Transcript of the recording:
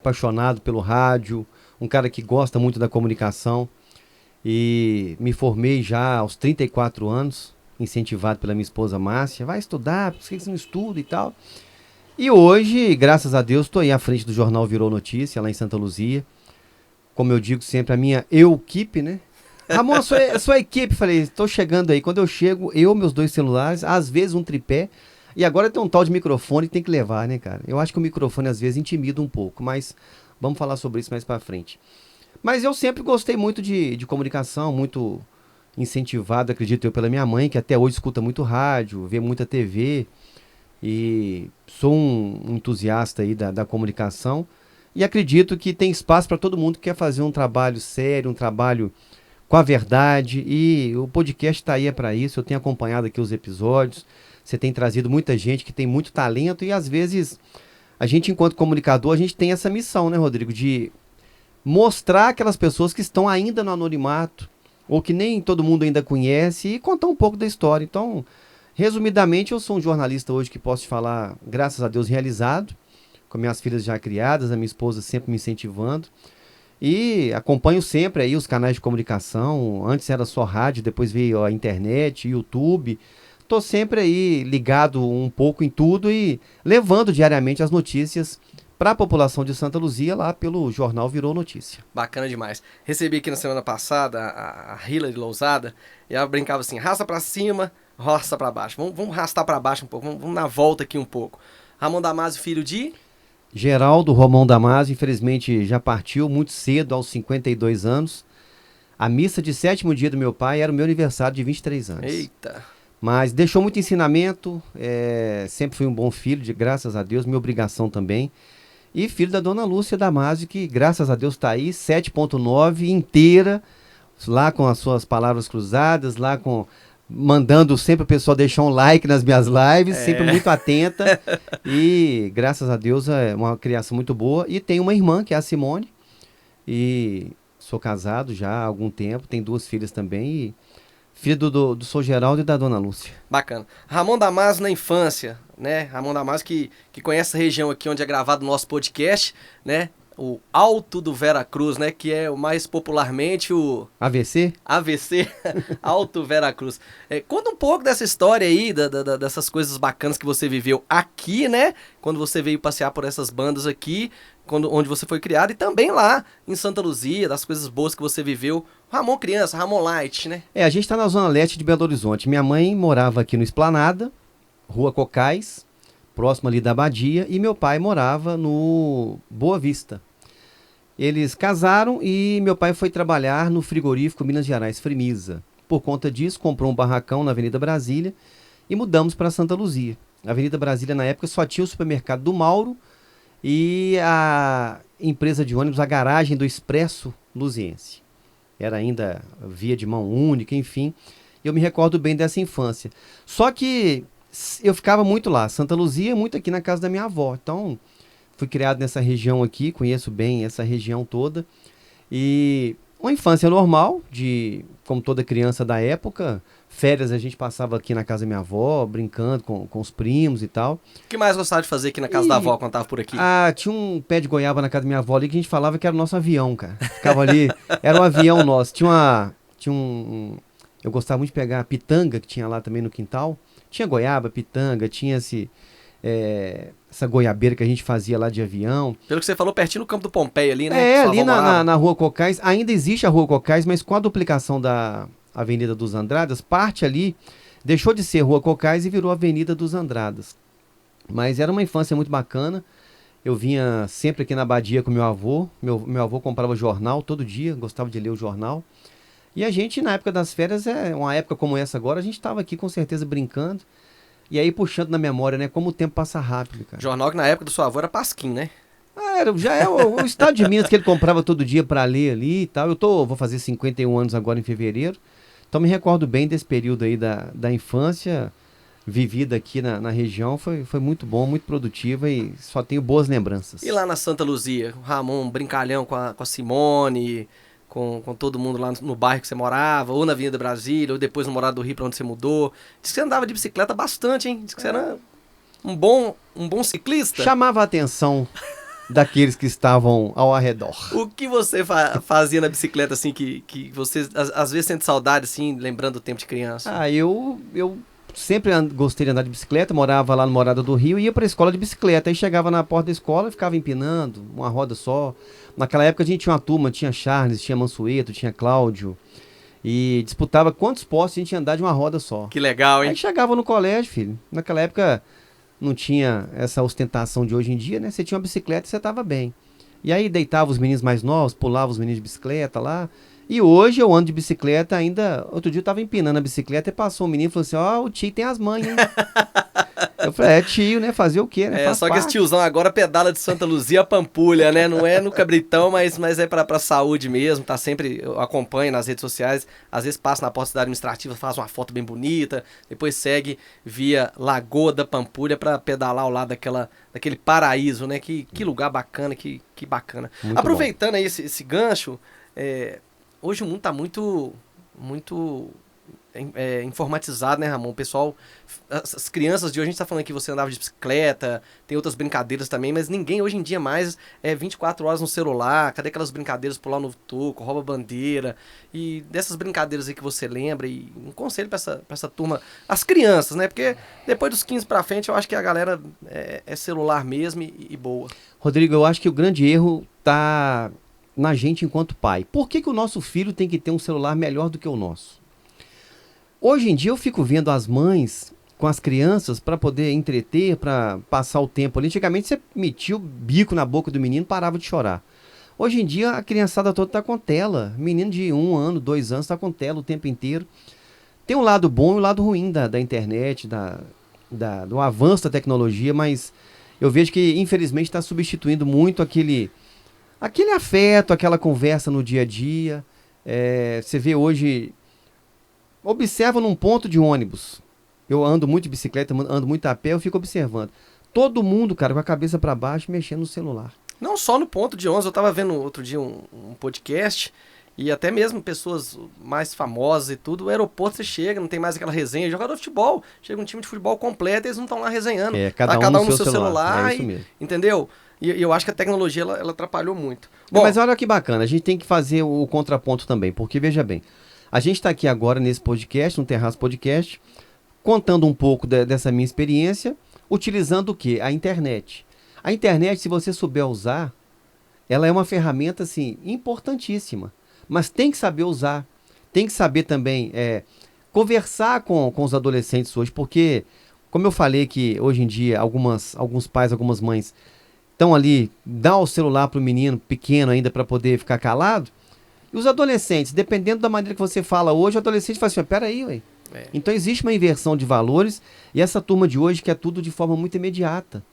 apaixonado pelo rádio, um cara que gosta muito da comunicação e me formei já aos 34 anos, incentivado pela minha esposa Márcia. Vai estudar, por que você não estuda e tal? E hoje, graças a Deus, estou aí à frente do jornal Virou Notícia, lá em Santa Luzia. Como eu digo sempre, a minha equipe, né? Ramon, a sua equipe, falei, estou chegando aí. Quando eu chego, meus 2 celulares, às vezes um tripé. E agora tem um tal de microfone que tem que levar, né, cara? Eu acho que o microfone às vezes intimida um pouco, mas vamos falar sobre isso mais pra frente. Mas eu sempre gostei muito de comunicação, muito incentivado, acredito eu, pela minha mãe, que até hoje escuta muito rádio, vê muita TV. E sou um entusiasta aí da comunicação. E acredito que tem espaço para todo mundo que quer fazer um trabalho sério, um trabalho com a verdade. E o podcast está aí para isso. Eu tenho acompanhado aqui os episódios. Você tem trazido muita gente que tem muito talento e às vezes a gente, enquanto comunicador, a gente tem essa missão, né, Rodrigo? De mostrar aquelas pessoas que estão ainda no anonimato ou que nem todo mundo ainda conhece e contar um pouco da história. Então, resumidamente, eu sou um jornalista hoje que posso te falar, graças a Deus, realizado, com minhas filhas já criadas, a minha esposa sempre me incentivando. E acompanho sempre aí os canais de comunicação. Antes era só rádio, depois veio a internet, YouTube. Tô sempre aí ligado um pouco em tudo e levando diariamente as notícias para a população de Santa Luzia lá pelo jornal Virou Notícia. Bacana demais. Recebi aqui na semana passada a Hilary Lousada e ela brincava assim, raça para cima, roça para baixo. Vamos arrastar para baixo um pouco, vamos na volta aqui um pouco. Ramon Damasio, filho de... Geraldo Romão Damasio, infelizmente já partiu muito cedo, aos 52 anos. A missa de 7º dia do meu pai era o meu aniversário de 23 anos. Eita! Mas deixou muito ensinamento, sempre fui um bom filho, graças a Deus, minha obrigação também. E filho da dona Lúcia Damasio, que graças a Deus está aí, 7.9 inteira, lá com as suas palavras cruzadas, lá com... mandando sempre o pessoal deixar um like nas minhas lives, sempre muito atenta. E graças a Deus é uma criação muito boa. E tem uma irmã, que é a Simone. E sou casado já há algum tempo, tenho 2 filhas também. E filho do Sr. Geraldo e da dona Lúcia. Bacana. Ramon Damasio na infância, né? Ramon Damasio que conhece essa região aqui onde é gravado o nosso podcast, né? O Alto do Veracruz, né? Que é o mais popularmente o... AVC? AVC, Alto Veracruz. Conta um pouco dessa história aí, dessas coisas bacanas que você viveu aqui, né? Quando você veio passear por essas bandas aqui, onde você foi criado, e também lá em Santa Luzia, das coisas boas que você viveu. Ramon criança, Ramon Light, né? A gente tá na zona leste de Belo Horizonte. Minha mãe morava aqui no Esplanada, Rua Cocais, próximo ali da Abadia, e meu pai morava no Boa Vista. Eles casaram e meu pai foi trabalhar no frigorífico Minas Gerais Frimisa. Por conta disso, comprou um barracão na Avenida Brasília e mudamos para Santa Luzia. A Avenida Brasília, na época, só tinha o supermercado do Mauro e a empresa de ônibus, a garagem do Expresso Luziense. Era ainda via de mão única, enfim. Eu me recordo bem dessa infância. Só que eu ficava muito lá. Santa Luzia, muito aqui na casa da minha avó. Então... fui criado nessa região aqui, conheço bem essa região toda. E uma infância normal, como toda criança da época. Férias a gente passava aqui na casa da minha avó, brincando com os primos e tal. O que mais gostava de fazer aqui na casa da avó quando tava por aqui? Tinha um pé de goiaba na casa da minha avó ali que a gente falava que era o nosso avião, cara. Ficava ali, era um avião nosso. Eu gostava muito de pegar a pitanga que tinha lá também no quintal. Tinha goiaba, pitanga, tinha essa goiabeira que a gente fazia lá de avião. Pelo que você falou, pertinho no campo do Pompeia ali, né? Ali na Rua Cocais. Ainda existe a Rua Cocais, mas com a duplicação da Avenida dos Andradas, parte ali, deixou de ser Rua Cocais e virou Avenida dos Andradas. Mas era uma infância muito bacana. Eu vinha sempre aqui na Abadia com meu avô. Meu avô comprava jornal todo dia, gostava de ler o jornal. E a gente, na época das férias, uma época como essa agora, a gente estava aqui com certeza brincando. E aí, puxando na memória, né? Como o tempo passa rápido, cara. Jornal que na época do seu avô era Pasquim, né? Já é o estado de Minas que ele comprava todo dia pra ler ali e tal. Vou fazer 51 anos agora em fevereiro. Então me recordo bem desse período aí da infância vivida aqui na região. Foi muito bom, muito produtiva e só tenho boas lembranças. E lá na Santa Luzia, o Ramon, brincalhão com a Simone... Com todo mundo lá no bairro que você morava, ou na Avenida Brasília, ou depois no Morado do Rio, pra onde você mudou. Diz que você andava de bicicleta bastante, hein? Diz que você era um bom ciclista. Chamava a atenção daqueles que estavam ao arredor. O que você fazia na bicicleta, assim, que você às vezes sente saudade, assim, lembrando o tempo de criança? Eu sempre gostei de andar de bicicleta, morava lá no Morada do Rio e ia para a escola de bicicleta. Aí chegava na porta da escola e ficava empinando, uma roda só. Naquela época a gente tinha uma turma, tinha Charles, tinha Mansueto, tinha Cláudio. E disputava quantos postos a gente ia andar de uma roda só. Que legal, hein? Aí chegava no colégio, filho. Naquela época não tinha essa ostentação de hoje em dia, né? Você tinha uma bicicleta e você tava bem. E aí deitava os meninos mais novos, pulava os meninos de bicicleta lá. E hoje eu ando de bicicleta ainda. Outro dia eu tava empinando a bicicleta e passou um menino e falou assim: ó, o tio tem as manhas, hein? Eu falei, é tio, né? Fazer o quê, né? É, só que esse tiozão agora pedala de Santa Luzia a Pampulha, né? Não é no Cabritão, mas é pra saúde mesmo. Tá sempre, eu acompanho nas redes sociais. Às vezes passa na porta da administrativa, faz uma foto bem bonita. Depois segue via Lagoa da Pampulha pra pedalar ao lado daquele paraíso, né? Que lugar bacana, que bacana. Muito Aproveitando aí esse gancho, hoje o mundo tá muito informatizado, né, Ramon? O pessoal, as crianças de hoje, a gente tá falando que você andava de bicicleta, tem outras brincadeiras também, mas ninguém hoje em dia mais 24 horas no celular. Cadê aquelas brincadeiras, pular no toco, rouba bandeira? E dessas brincadeiras aí que você lembra, e um conselho pra essa turma, as crianças, né? Porque depois dos 15 pra frente, eu acho que a galera é celular mesmo e boa. Rodrigo, eu acho que o grande erro tá na gente enquanto pai. Por que o nosso filho tem que ter um celular melhor do que o nosso? Hoje em dia eu fico vendo as mães com as crianças para poder entreter, para passar o tempo ali. Antigamente você metia o bico na boca do menino e parava de chorar. Hoje em dia a criançada toda está com tela. Menino de 1 ano, 2 anos está com tela o tempo inteiro. Tem um lado bom e um lado ruim da internet, do avanço da tecnologia, mas eu vejo que infelizmente está substituindo muito aquele afeto, aquela conversa no dia a dia. Você vê hoje... Observa num ponto de ônibus. Eu ando muito de bicicleta, ando muito a pé, eu fico observando. Todo mundo, cara, com a cabeça para baixo, mexendo no celular. Não só no ponto de ônibus, eu tava vendo outro dia um podcast, e até mesmo pessoas mais famosas e tudo, o aeroporto você chega, não tem mais aquela resenha, jogador de futebol, chega um time de futebol completo e eles não estão lá resenhando. Cada um no seu celular. É isso mesmo. Entendeu? E eu acho que a tecnologia, ela atrapalhou muito. Bom, mas olha que bacana, a gente tem que fazer o contraponto também, porque veja bem, a gente está aqui agora nesse podcast, no Terraço Podcast, contando um pouco dessa minha experiência, utilizando o quê? A internet. A internet, se você souber usar, ela é uma ferramenta, assim, importantíssima. Mas tem que saber usar. Tem que saber também conversar com os adolescentes hoje, porque, como eu falei que hoje em dia alguns pais, algumas mães estão ali, dá o celular para o menino pequeno ainda para poder ficar calado. E os adolescentes, dependendo da maneira que você fala hoje, o adolescente fala assim, peraí, ué. Então existe uma inversão de valores e essa turma de hoje quer tudo de forma muito imediata.